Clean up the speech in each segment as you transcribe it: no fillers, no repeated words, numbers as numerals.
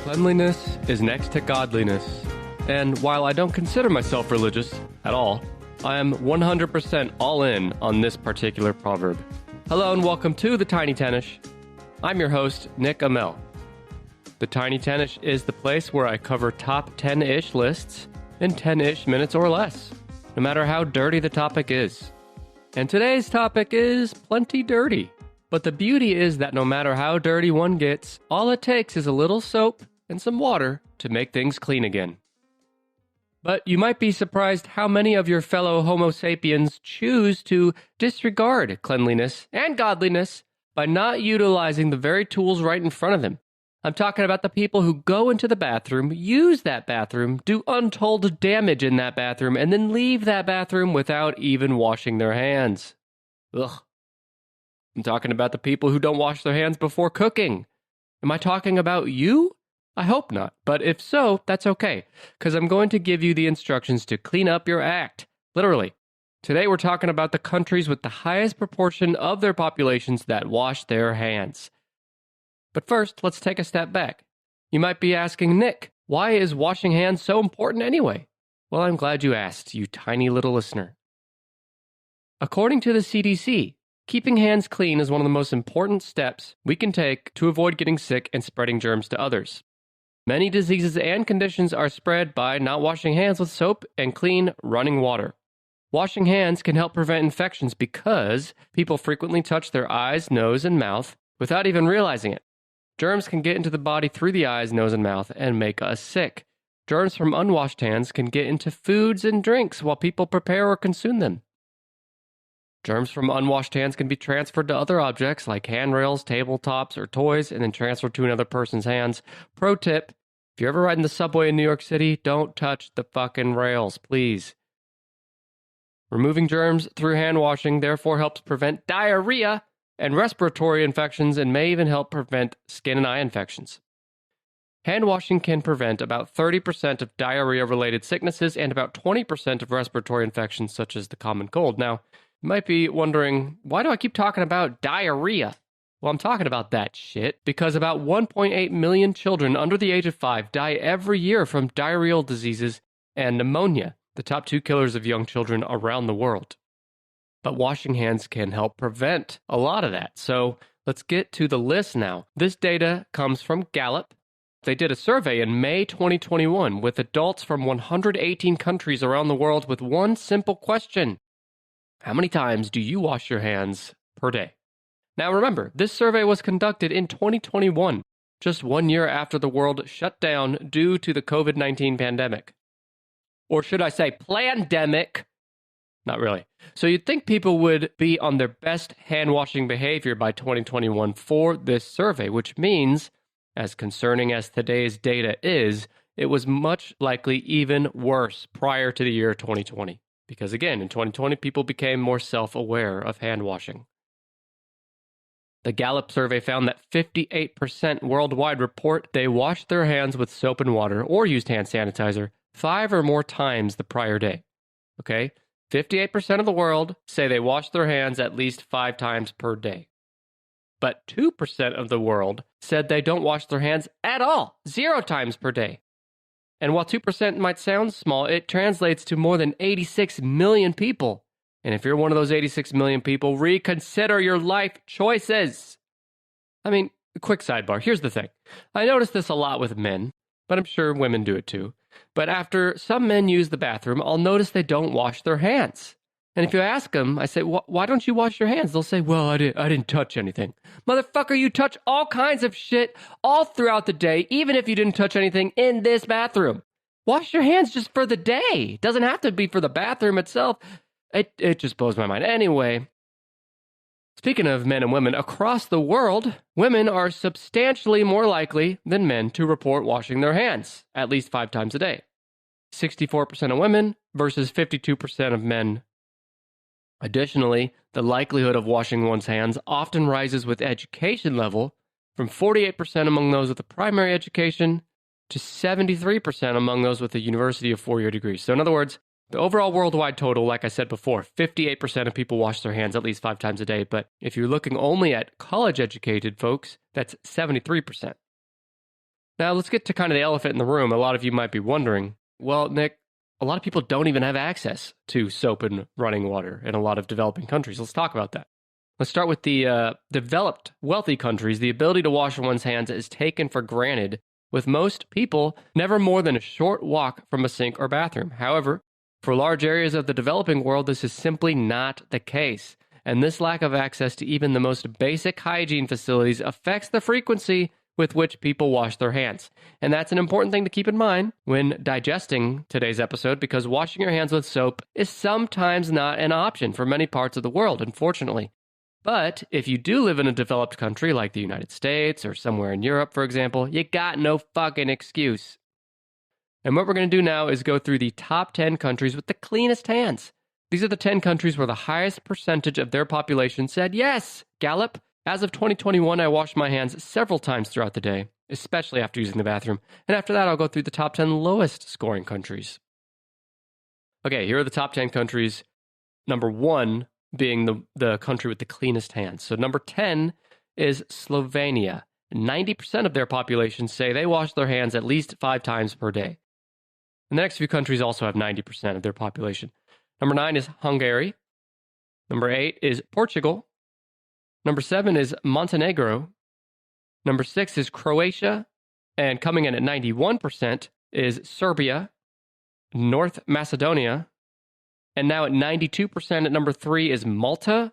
Cleanliness is next to godliness, and while I don't consider myself religious at all, I am 100% all in on this particular proverb. Hello and welcome to The Tiny Tennish. I'm your host, Nick Emel. The Tiny Tennish is the place where I cover top 10-ish lists in 10-ish minutes or less, no matter how dirty the topic is. And today's topic is plenty dirty. But the beauty is that no matter how dirty one gets, all it takes is a little soap and some water to make things clean again. But you might be surprised how many of your fellow Homo sapiens choose to disregard cleanliness and godliness by not utilizing the very tools right in front of them. I'm talking about the people who go into the bathroom, use that bathroom, do untold damage in that bathroom, and then leave that bathroom without even washing their hands. Ugh. I'm talking about the people who don't wash their hands before cooking. Am I talking about you? I hope not, but if so, that's okay, because I'm going to give you the instructions to clean up your act, literally. Today we're talking about the countries with the highest proportion of their populations that wash their hands. But first, let's take a step back. You might be asking, Nick, why is washing hands so important anyway? Well, I'm glad you asked, you tiny little listener. According to the CDC, keeping hands clean is one of the most important steps we can take to avoid getting sick and spreading germs to others. Many diseases and conditions are spread by not washing hands with soap and clean, running water. Washing hands can help prevent infections because people frequently touch their eyes, nose, and mouth without even realizing it. Germs can get into the body through the eyes, nose, and mouth and make us sick. Germs from unwashed hands can get into foods and drinks while people prepare or consume them. Germs from unwashed hands can be transferred to other objects like handrails, tabletops, or toys, and then transferred to another person's hands. Pro tip, if you're ever riding the subway in New York City, don't touch the fucking rails, please. Removing germs through hand washing therefore helps prevent diarrhea and respiratory infections and may even help prevent skin and eye infections. Hand washing can prevent about 30% of diarrhea-related sicknesses and about 20% of respiratory infections such as the common cold. Now, you might be wondering, why do I keep talking about diarrhea? Well, I'm talking about that shit because about 1.8 million children under the age of 5 die every year from diarrheal diseases and pneumonia, the top two killers of young children around the world. But washing hands can help prevent a lot of that. So let's get to the list now. This data comes from Gallup. They did a survey in May 2021 with adults from 118 countries around the world with one simple question. How many times do you wash your hands per day? Now remember, this survey was conducted in 2021, just 1 year after the world shut down due to the COVID-19 pandemic. Or should I say plandemic? Not really. So you'd think people would be on their best hand-washing behavior by 2021 for this survey, which means, as concerning as today's data is, it was much likely even worse prior to the year 2020. Because again, in 2020, people became more self-aware of hand washing. The Gallup survey found that 58% worldwide report they washed their hands with soap and water or used hand sanitizer 5 or more times the prior day. Okay? 58% of the world say they wash their hands at least 5 times per day. But 2% of the world said they don't wash their hands at all, 0 times per day. And while 2% might sound small, it translates to more than 86 million people. And if you're one of those 86 million people, reconsider your life choices. I mean, quick sidebar, here's the thing. I notice this a lot with men, but I'm sure women do it too. But after some men use the bathroom, I'll notice they don't wash their hands. And if you ask them, I say, why don't you wash your hands? They'll say, well, I didn't touch anything. Motherfucker, you touch all kinds of shit all throughout the day, even if you didn't touch anything in this bathroom. Wash your hands just for the day. It doesn't have to be for the bathroom itself. It just blows my mind. Anyway, speaking of men and women, across the world, women are substantially more likely than men to report washing their hands at least 5 times a day. 64% of women versus 52% of men. Additionally, the likelihood of washing one's hands often rises with education level from 48% among those with a primary education to 73% among those with a university of 4-year degree. So in other words, the overall worldwide total, like I said before, 58% of people wash their hands at least 5 times a day. But if you're looking only at college-educated folks, that's 73%. Now, let's get to kind of the elephant in the room. A lot of you might be wondering, well, Nick, a lot of people don't even have access to soap and running water in a lot of developing countries. Let's talk about that. Let's start with the developed, wealthy countries. The ability to wash one's hands is taken for granted, with most people never more than a short walk from a sink or bathroom. However, for large areas of the developing world, this is simply not the case. And this lack of access to even the most basic hygiene facilities affects the frequency with which people wash their hands. And that's an important thing to keep in mind when digesting today's episode, because washing your hands with soap is sometimes not an option for many parts of the world, unfortunately. But if you do live in a developed country like the United States or somewhere in Europe, for example, you got no fucking excuse. And what we're going to do now is go through the top 10 countries with the cleanest hands. These are the 10 countries where the highest percentage of their population said yes. Gallup. As of 2021, I washed my hands several times throughout the day, especially after using the bathroom. And after that, I'll go through the top 10 lowest scoring countries. Okay, here are the top 10 countries. Number 1 being the country with the cleanest hands. So number 10 is Slovenia. 90% of their population say they wash their hands at least 5 times per day. And the next few countries also have 90% of their population. Number 9 is Hungary. Number 8 is Portugal. Number 7 is Montenegro. Number 6 is Croatia. And coming in at 91% is Serbia, North Macedonia. And now at 92% at number 3 is Malta.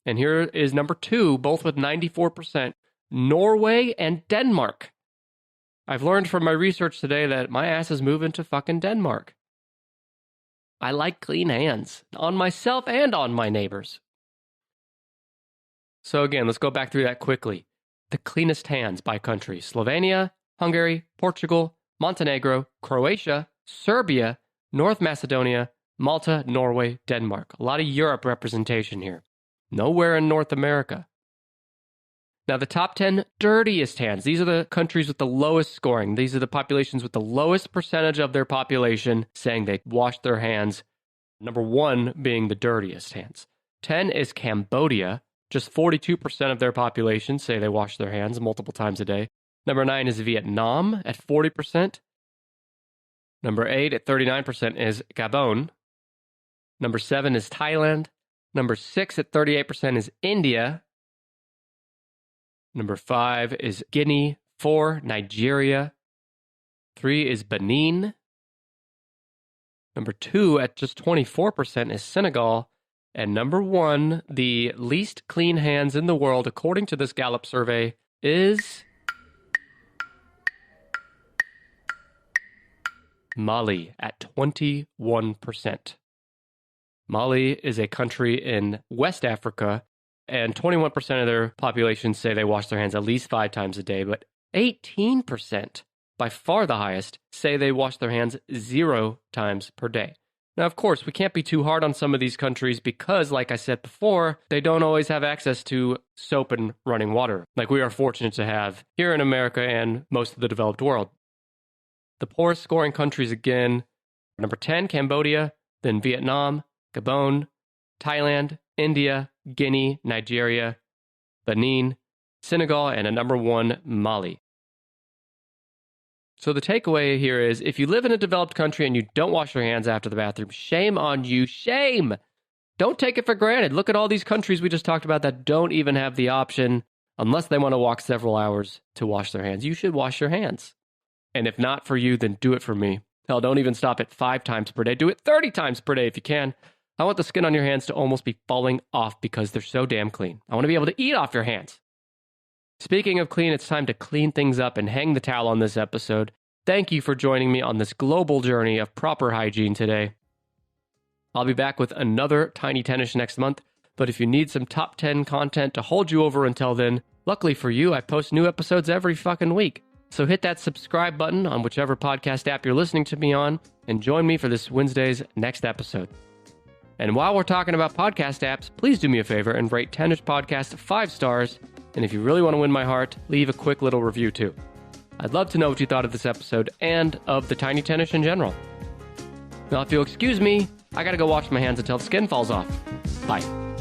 And here is number 2, both with 94%, Norway and Denmark. I've learned from my research today that my ass is moving to fucking Denmark. I like clean hands on myself and on my neighbors. So again, let's go back through that quickly. The cleanest hands by country: Slovenia, Hungary, Portugal, Montenegro, Croatia, Serbia, North Macedonia, Malta, Norway, Denmark. A lot of Europe representation here. Nowhere in North America. Now, the top 10 dirtiest hands. These are the countries with the lowest scoring. These are the populations with the lowest percentage of their population saying they wash their hands. Number 1 being the dirtiest hands. 10 is Cambodia. Just 42% of their population say they wash their hands multiple times a day. Number 9 is Vietnam at 40%. Number 8 at 39% is Gabon. Number 7 is Thailand. Number 6 at 38% is India. Number 5 is Guinea. 4, Nigeria. 3 is Benin. Number 2 at just 24% is Senegal. And number 1, the least clean hands in the world, according to this Gallup survey, is Mali at 21%. Mali is a country in West Africa, and 21% of their population say they wash their hands at least 5 times a day, but 18%, by far the highest, say they wash their hands 0 times per day. Now, of course, we can't be too hard on some of these countries because, like I said before, they don't always have access to soap and running water, like we are fortunate to have here in America and most of the developed world. The poorest scoring countries again, number 10, Cambodia, then Vietnam, Gabon, Thailand, India, Guinea, Nigeria, Benin, Senegal, and at number 1, Mali. So the takeaway here is, if you live in a developed country and you don't wash your hands after the bathroom, shame on you, shame! Don't take it for granted. Look at all these countries we just talked about that don't even have the option, unless they want to walk several hours, to wash their hands. You should wash your hands. And if not for you, then do it for me. Hell, don't even stop at 5 times per day. Do it 30 times per day if you can. I want the skin on your hands to almost be falling off because they're so damn clean. I want to be able to eat off your hands. Speaking of clean, it's time to clean things up and hang the towel on this episode. Thank you for joining me on this global journey of proper hygiene today. I'll be back with another Tiny Tennis next month, but if you need some top 10 content to hold you over until then, luckily for you, I post new episodes every fucking week. So hit that subscribe button on whichever podcast app you're listening to me on, and join me for this Wednesday's next episode. And while we're talking about podcast apps, please do me a favor and rate Tennis Podcast 5 stars. And if you really want to win my heart, leave a quick little review too. I'd love to know what you thought of this episode and of the Tiny Tennis in general. Now, if you'll excuse me, I gotta go wash my hands until the skin falls off. Bye.